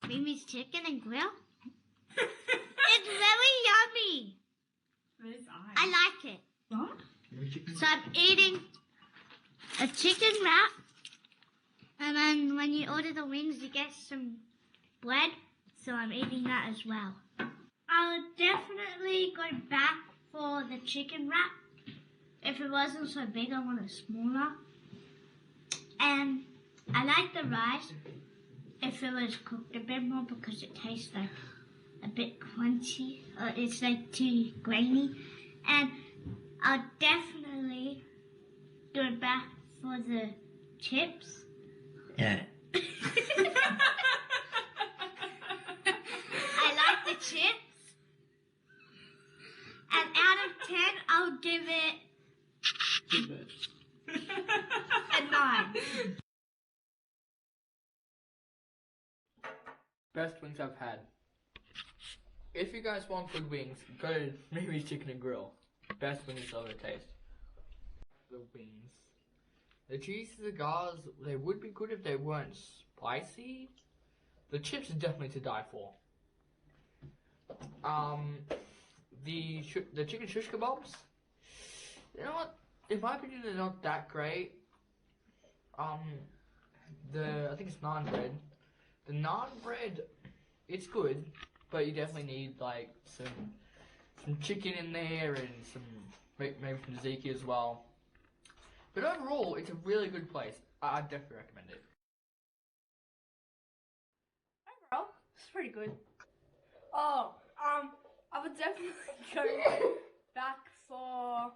Mimi's chicken and grill. It's very yummy. I like it. What? So I'm eating a chicken wrap. And then when you order the wings, you get some bread. So I'm eating that as well. I would definitely go back for the chicken wrap. If it wasn't so big, I want it smaller. And I like the rice if it was cooked a bit more because it tastes like a bit crunchy. It's like too grainy. And I'll definitely go back for the chips. Yeah. I like the chips. And out of 10, I'll give it a 9. Best wings I've had. If you guys want good wings, go to Mimi's Chicken and Grill. Best wings you'll ever taste. The wings. The cheese cigars, they would be good if they weren't spicy. The chips are definitely to die for. The chicken shish kebabs, you know what? In my opinion, they're not that great. I think it's naan bread. The naan bread, it's good, but you definitely need like some chicken in there and some maybe some tzatziki as well. But overall, it's a really good place. I definitely recommend it. Overall, it's pretty good. Oh, I would definitely go back for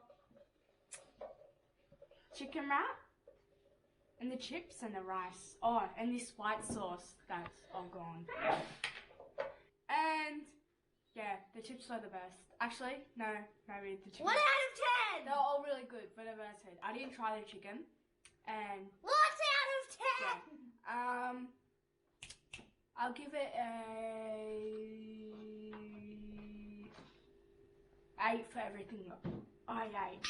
chicken wrap and the chips and the rice. Oh, and this white sauce that's all gone. And yeah, the chips are the best. Actually, no, maybe the chicken. 1 out of 10. They're all really good, but as I said, I didn't try the chicken. And 1 out of 10. I'll give it a 8 for everything I ate.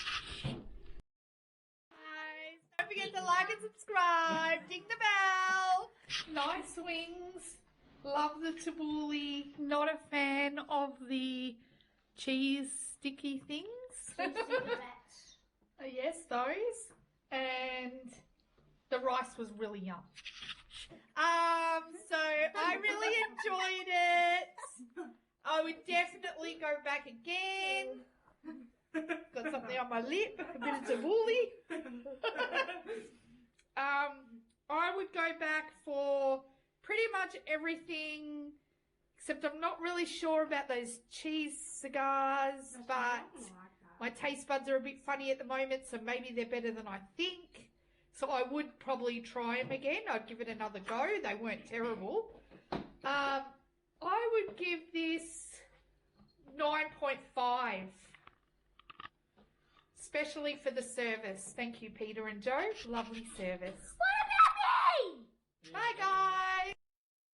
Guys, don't forget to like and subscribe. Ding the bell. Nice wings. Love the tabbouleh. Not a fan of the cheese sticky things. Yes, those. And the rice was really yum. So I really enjoyed it. I would definitely go back again. Got something on my lip, a bit of tabbouleh. I would go back for pretty much everything, except I'm not really sure about those cheese cigars, but my taste buds are a bit funny at the moment, so maybe they're better than I think. So I would probably try them again. I'd give it another go. They weren't terrible. I would give this 9.5. Especially for the service. Thank you, Peter and Joe. Lovely service.